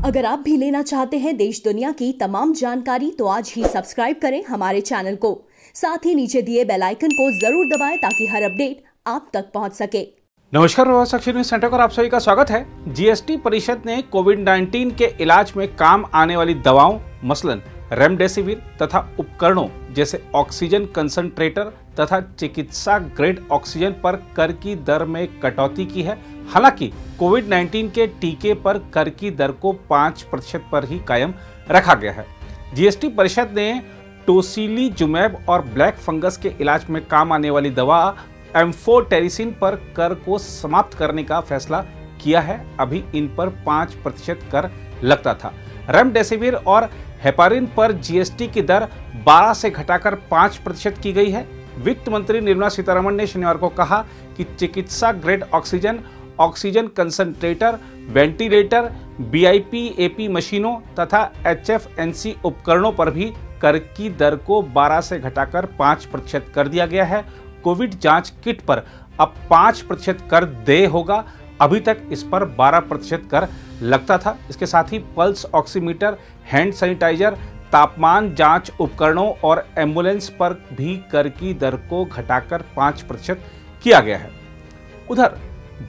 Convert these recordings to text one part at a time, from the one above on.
अगर आप भी लेना चाहते हैं देश दुनिया की तमाम जानकारी तो आज ही सब्सक्राइब करें हमारे चैनल को। साथ ही नीचे दिए बेल आइकन को जरूर दबाएं ताकि हर अपडेट आप तक पहुंच सके। नमस्कार, न्यूज सेंटर पर आप सभी का स्वागत है। जीएसटी परिषद ने कोविड-19 के इलाज में काम आने वाली दवाओं मसलन रेमडेसिविर तथा उपकरणों जैसे ऑक्सीजन कंसंट्रेटर तथा चिकित्सा ग्रेड ऑक्सीजन पर कर की दर में कटौती की है। हालांकि कोविड-19 के टीके पर कर की दर को 5% पर ही कायम रखा गया है। जीएसटी परिषद ने टोसिलीजुमैब और ब्लैक फंगस के इलाज में काम आने वाली दवा एम्फोटेरिसिन पर कर को समाप्त करने का फैसला किया है। अभी इन पर 5% कर लगता था। रेमडेसिविर और हेपारिन पर जीएसटी की दर 12 से घटाकर 5% की गई है। वित्त मंत्री निर्मला सीतारमण ने शनिवार को कहा कि चिकित्सा grade oxygen, oxygen concentrator, ventilator, VIP-AP मशीनों तथा एचएफएनसी उपकरणों पर भी कर की दर को 12 से घटाकर 5% कर दिया गया है। कोविड जांच किट पर अब 5% कर देय होगा। अभी तक इस पर 12% कर लगता था। इसके साथ ही पल्स ऑक्सीमीटर, हैंड सैनिटाइजर, तापमान जांच उपकरणों और एम्बुलेंस पर भी कर की दर को घटाकर 5% किया गया है। उधर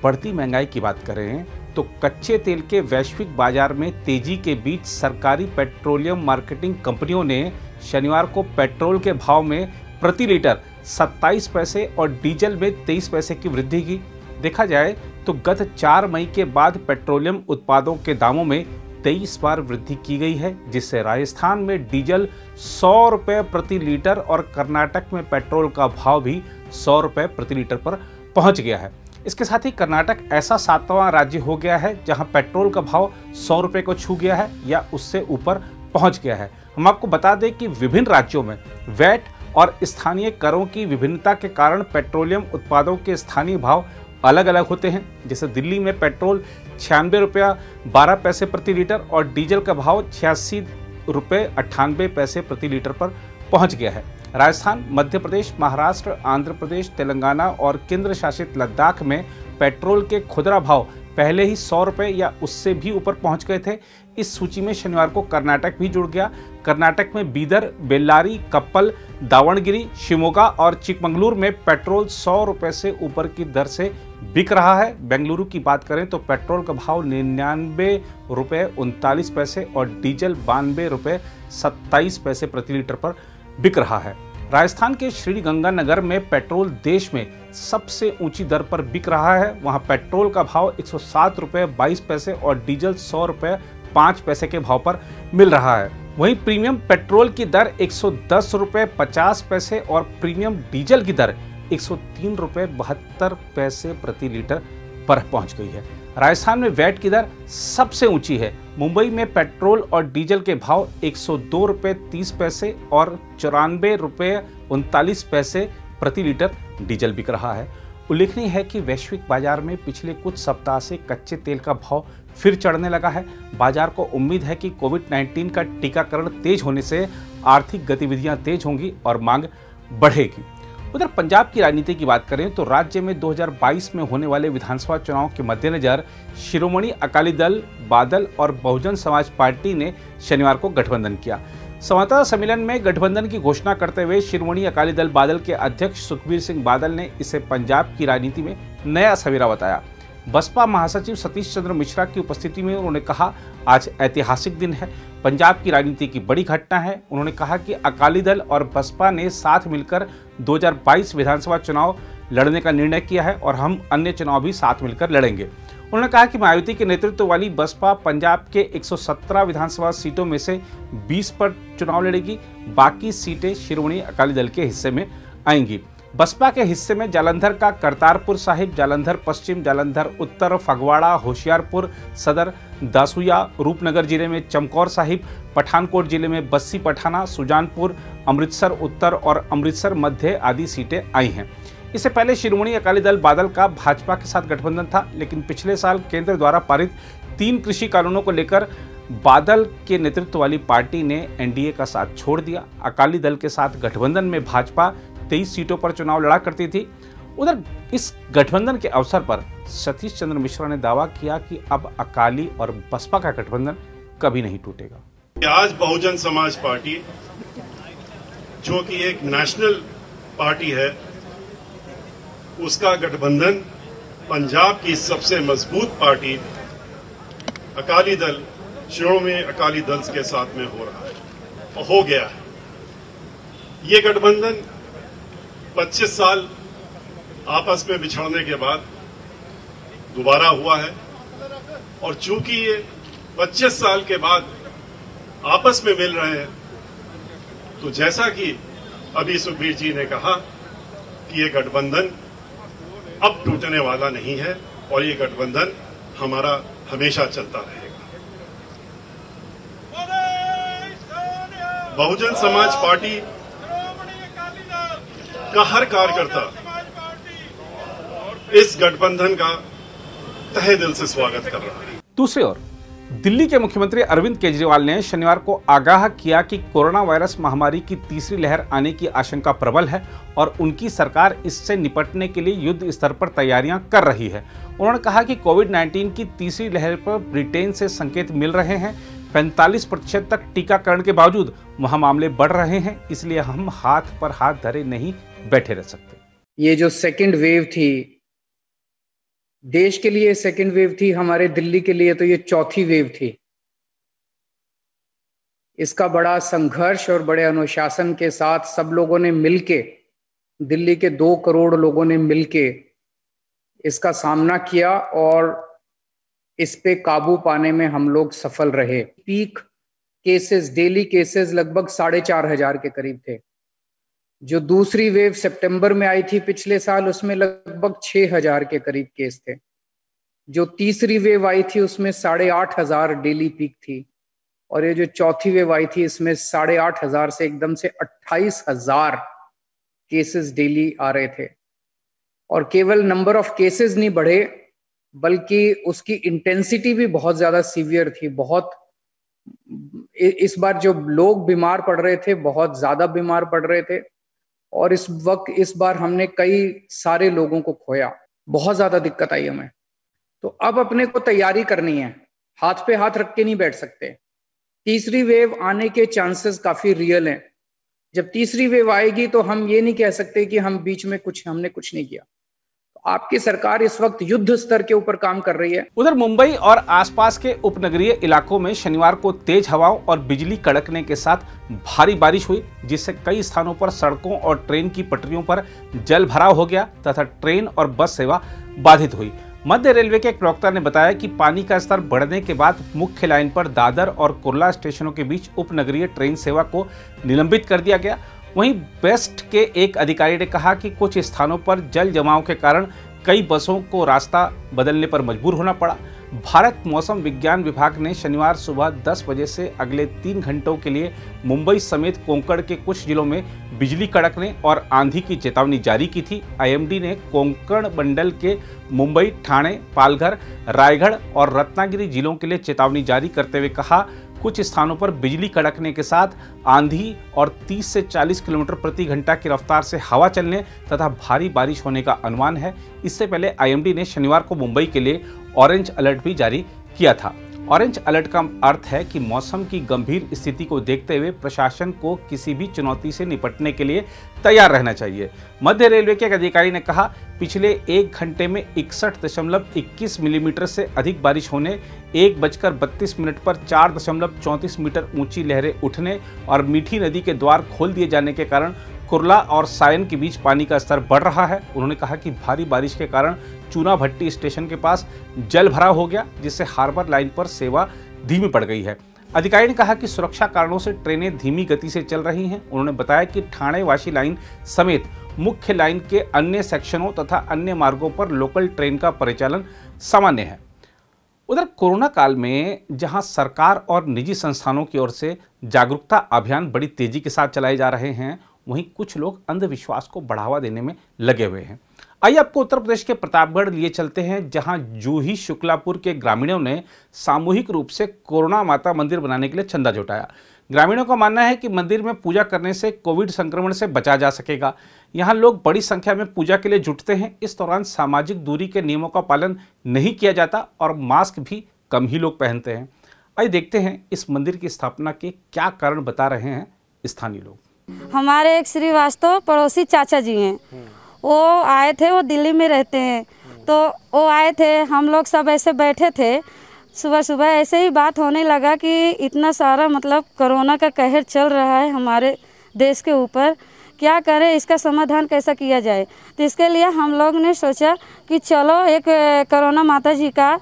बढ़ती महंगाई की बात करें तो कच्चे तेल के वैश्विक बाजार में तेजी के बीच सरकारी पेट्रोलियम मार्केटिंग कंपनियों ने शनिवार को पेट्रोल के भाव में प्रति लीटर 27 पैसे और डीजल में 23 पैसे की वृद्धि की। देखा जाए तो गत 4 मई के बाद पेट्रोलियम उत्पादों के दामों में 23 बार वृद्धि की गई है, जिससे राजस्थान में डीजल 100 रुपये प्रति लीटर और कर्नाटक में पेट्रोल का भाव भी 100 रुपये प्रति लीटर पर पहुंच गया है। इसके साथ ही कर्नाटक ऐसा 7वां राज्य हो गया है जहां पेट्रोल का भाव 100 रुपये को छू गया है या उससे ऊपर पहुंच गया है। हम आपको बता दें कि विभिन्न राज्यों में वैट और स्थानीय करों की विभिन्नता के कारण पेट्रोलियम उत्पादों के स्थानीय भाव अलग अलग होते हैं। जैसे दिल्ली में पेट्रोल 96 रुपया 12 पैसे प्रति लीटर और डीजल का भाव 86 रुपये 98 पैसे प्रति लीटर पर पहुंच गया है। राजस्थान, मध्य प्रदेश, महाराष्ट्र, आंध्र प्रदेश, तेलंगाना और केंद्र शासित लद्दाख में पेट्रोल के खुदरा भाव पहले ही 100 रुपये या उससे भी ऊपर पहुंच गए थे। इस सूची में शनिवार को कर्नाटक भी जुड़ गया। कर्नाटक में बीदर, बेल्लारी, कप्पल, दावणगिरी, शिमोगा और चिकमंगलुरु में पेट्रोल 100 रुपये से ऊपर की दर से बिक रहा है। बेंगलुरु की बात करें तो पेट्रोल का भाव 99 रुपये 39 पैसे और डीजल 92 रुपये 27 पैसे प्रति लीटर पर बिक रहा है। राजस्थान के श्रीगंगानगर में पेट्रोल देश में सबसे ऊंची दर पर बिक रहा है। वहां पेट्रोल का भाव 107 रुपये 22 पैसे और डीजल 100 रुपये 5 पैसे के भाव पर मिल रहा है। वहीं प्रीमियम पेट्रोल की दर 110 रुपये 50 पैसे और प्रीमियम डीजल की दर 103 रुपये 72 पैसे प्रति लीटर पर पहुंच गई है। राजस्थान में वैट की दर सबसे ऊंची है। मुंबई में पेट्रोल और डीजल के भाव 102 रुपये 30 पैसे और 94 रुपये 39 पैसे प्रति लीटर डीजल बिक रहा है। उल्लेखनीय है कि वैश्विक बाजार में पिछले कुछ सप्ताह से कच्चे तेल का भाव फिर चढ़ने लगा है। बाजार को उम्मीद है कि कोविड-19 का टीकाकरण तेज होने से आर्थिक गतिविधियां तेज होंगी और मांग बढ़ेगी। उधर पंजाब की राजनीति की बात करें तो राज्य में 2022 में होने वाले विधानसभा चुनाव के मद्देनजर शिरोमणि अकाली दल, बादल और बहुजन समाज पार्टी ने शनिवार को गठबंधन किया। संवाददाता सम्मेलन में गठबंधन की घोषणा करते हुए शिरोमणि अकाली दल बादल के अध्यक्ष सुखबीर सिंह बादल ने इसे पंजाब की राजनीति में नया सवेरा बताया। बसपा महासचिव सतीश चंद्र मिश्रा की उपस्थिति में उन्होंने कहा, आज ऐतिहासिक दिन है, पंजाब की राजनीति की बड़ी घटना है। उन्होंने कहा कि अकाली दल और बसपा ने साथ मिलकर 2022 विधानसभा चुनाव लड़ने का निर्णय किया है और हम अन्य चुनाव भी साथ मिलकर लड़ेंगे। उन्होंने कहा कि मायावती के नेतृत्व वाली बसपा पंजाब के 117 विधानसभा सीटों में से 20 पर चुनाव लड़ेगी। बाकी सीटें शिरोमणि अकाली दल के हिस्से में आएंगी। बसपा के हिस्से में जालंधर का करतारपुर साहिब, जालंधर पश्चिम, जालंधर उत्तर, फगवाड़ा, होशियारपुर सदर, दासुया, रूपनगर जिले में चमकौर साहिब, पठानकोट जिले में बस्सी पठाना, सुजानपुर, अमृतसर उत्तर और अमृतसर मध्य आदि सीटें आई हैं। इससे पहले शिरोमणि अकाली दल बादल का भाजपा के साथ गठबंधन था, लेकिन पिछले साल केंद्र द्वारा पारित 3 कृषि कानूनों को लेकर बादल के नेतृत्व वाली पार्टी ने एनडीए का साथ छोड़ दिया। अकाली दल के साथ गठबंधन में भाजपा 23 सीटों पर चुनाव लड़ा करती थी। उधर इस गठबंधन के अवसर पर सतीश चंद्र मिश्रा ने दावा किया कि अब अकाली और बसपा का गठबंधन कभी नहीं टूटेगा। आज बहुजन समाज पार्टी, जो कि एक नेशनल पार्टी है, उसका गठबंधन पंजाब की सबसे मजबूत पार्टी अकाली दल, श्रोमणी अकाली दल के साथ में हो रहा है और हो गया है। ये गठबंधन 25 साल आपस में बिछड़ने के बाद दोबारा हुआ है और चूंकि ये 25 साल के बाद आपस में मिल रहे हैं, तो जैसा कि अभी सुखबीर जी ने कहा कि ये गठबंधन अब टूटने वाला नहीं है और ये गठबंधन हमारा हमेशा चलता रहेगा। बहुजन समाज पार्टी का हर कार्यकर्ता इस गठबंधन का तहे दिल से स्वागत कर रहा है। दूसरी ओर दिल्ली के मुख्यमंत्री अरविंद केजरीवाल ने शनिवार को आगाह किया कि कोरोना वायरस महामारी की तीसरी लहर आने की आशंका प्रबल है और उनकी सरकार इससे निपटने के लिए युद्ध स्तर पर तैयारियां कर रही है। उन्होंने कहा कि कोविड-19 की तीसरी लहर पर ब्रिटेन से संकेत मिल रहे हैं। 45% तक टीकाकरण के बावजूद वहां मामले बढ़ रहे हैं, इसलिए हम हाथ पर हाथ धरे नहीं बैठे रह सकते। ये जो सेकेंड वेव थी, देश के लिए सेकेंड वेव थी, हमारे दिल्ली के लिए तो ये चौथी वेव थी। इसका बड़ा संघर्ष और बड़े अनुशासन के साथ सब लोगों ने मिलके, दिल्ली के 2 करोड़ लोगों ने मिलके इसका सामना किया और इस पे काबू पाने में हम लोग सफल रहे। पीक केसेस, डेली केसेस लगभग 4,500 के करीब थे। जो दूसरी वेव सितंबर में आई थी पिछले साल, उसमें लगभग 6,000 के करीब केस थे। जो तीसरी वेव आई थी उसमें 8,500 डेली पीक थी और ये जो चौथी वेव आई थी इसमें 8,500 से एकदम से 28,000 केसेस डेली आ रहे थे। और केवल नंबर ऑफ केसेस नहीं बढ़े, बल्कि उसकी इंटेंसिटी भी बहुत ज्यादा सीवियर थी। बहुत इस बार जो लोग बीमार पड़ रहे थे, बहुत ज्यादा बीमार पड़ रहे थे और इस बार हमने कई सारे लोगों को खोया। बहुत ज्यादा दिक्कत आई हमें। तो अब अपने को तैयारी करनी है, हाथ पे हाथ रख के नहीं बैठ सकते। तीसरी वेव आने के चांसेस काफी रियल हैं। जब तीसरी वेव आएगी तो हम ये नहीं कह सकते कि हम बीच में हमने कुछ नहीं किया। आपकी सरकार इस वक्त युद्ध स्तर के ऊपर काम कर रही है। उधर मुंबई और आसपास के उपनगरीय इलाकों में शनिवार को तेज हवाओं और बिजली कड़कने के साथ भारी बारिश हुई, जिससे कई स्थानों पर सड़कों और ट्रेन की पटरियों पर जल भराव हो गया तथा ट्रेन और बस सेवा बाधित हुई। मध्य रेलवे के एक प्रवक्ता ने बताया कि पानी का स्तर बढ़ने के बाद मुख्य लाइन पर दादर और कुर्ला स्टेशनों के बीच उपनगरीय ट्रेन सेवा को निलंबित कर दिया गया। वहीं बेस्ट के एक अधिकारी ने कहा कि कुछ स्थानों पर जल जमाव के कारण कई बसों को रास्ता बदलने पर मजबूर होना पड़ा। भारत मौसम विज्ञान विभाग ने शनिवार सुबह 10 बजे से अगले 3 घंटों के लिए मुंबई समेत कोंकण के कुछ जिलों में बिजली कड़कने और आंधी की चेतावनी जारी की थी। आईएमडी ने कोंकण मंडल के मुंबई, ठाणे, पालघर, रायगढ़ और रत्नागिरी जिलों के लिए चेतावनी जारी करते हुए कहा, कुछ स्थानों पर बिजली कड़कने के साथ आंधी और 30 से 40 किलोमीटर प्रति घंटा की रफ्तार से हवा चलने तथा भारी बारिश होने का अनुमान है। इससे पहले आईएमडी ने शनिवार को मुंबई के लिए ऑरेंज अलर्ट भी जारी किया था। ऑरेंज अलर्ट का अर्थ है कि मौसम की गंभीर स्थिति को देखते हुए प्रशासन को किसी भी चुनौती से निपटने के लिए तैयार रहना चाहिए। मध्य रेलवे के एक अधिकारी ने कहा, पिछले 1 घंटे में 61.21 मिलीमीटर से अधिक बारिश होने, 1:32 पर 4.34 मीटर ऊंची लहरें उठने और मीठी नदी के द्वार खोल दिए जाने के कारण कुर्ला और सायन के बीच पानी का स्तर बढ़ रहा है। उन्होंने कहा कि भारी बारिश के कारण चूना भट्टी स्टेशन के पास जल भराव हो गया, जिससे हार्बर लाइन पर सेवा धीमी पड़ गई है। अधिकारी ने कहा कि सुरक्षा कारणों से ट्रेनें धीमी गति से चल रही हैं। उन्होंने बताया कि ठाणे वाशी लाइन समेत मुख्य लाइन के अन्य सेक्शनों तथा अन्य मार्गों पर लोकल ट्रेन का परिचालन सामान्य है। उधर कोरोना काल में जहां सरकार और निजी संस्थानों की ओर से जागरूकता अभियान बड़ी तेजी के साथ चलाए जा रहे हैं, वहीं कुछ लोग अंधविश्वास को बढ़ावा देने में लगे हुए हैं। आइए आपको उत्तर प्रदेश के प्रतापगढ़ लिए चलते हैं, जहां जूही शुक्लापुर के ग्रामीणों ने सामूहिक रूप से कोरोना माता मंदिर बनाने के लिए चंदा जुटाया। ग्रामीणों का मानना है कि मंदिर में पूजा करने से कोविड संक्रमण से बचा जा सकेगा। यहां लोग बड़ी संख्या में पूजा के लिए जुटते हैं। इस दौरान सामाजिक दूरी के नियमों का पालन नहीं किया जाता और मास्क भी कम ही लोग पहनते हैं। आइए देखते हैं इस मंदिर की स्थापना के क्या कारण बता रहे हैं स्थानीय लोग। हमारे एक श्रीवास्तव पड़ोसी चाचा जी हैं, वो आए थे, वो दिल्ली में रहते हैं, तो वो आए थे, हम लोग सब ऐसे बैठे थे, सुबह सुबह ऐसे ही बात होने लगा कि इतना सारा मतलब कोरोना का कहर चल रहा है हमारे देश के ऊपर, क्या करें, इसका समाधान कैसा किया जाए। तो इसके लिए हम लोग ने सोचा कि चलो एक कोरोना माता जी का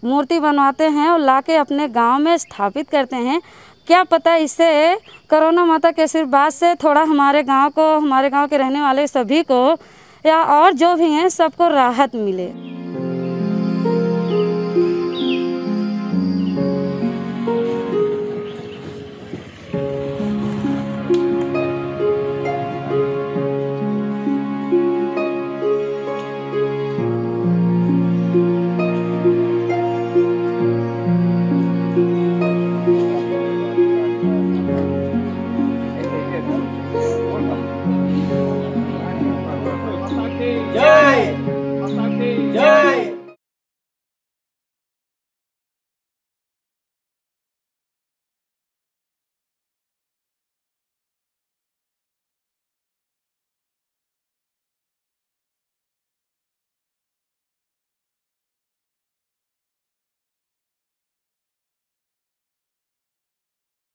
मूर्ति बनवाते हैं और लाके अपने गांव में स्थापित करते हैं। क्या पता इससे कोरोना माता के आशीर्वाद से थोड़ा हमारे गांव को, हमारे गांव के रहने वाले सभी को या और जो भी हैं सबको राहत मिले।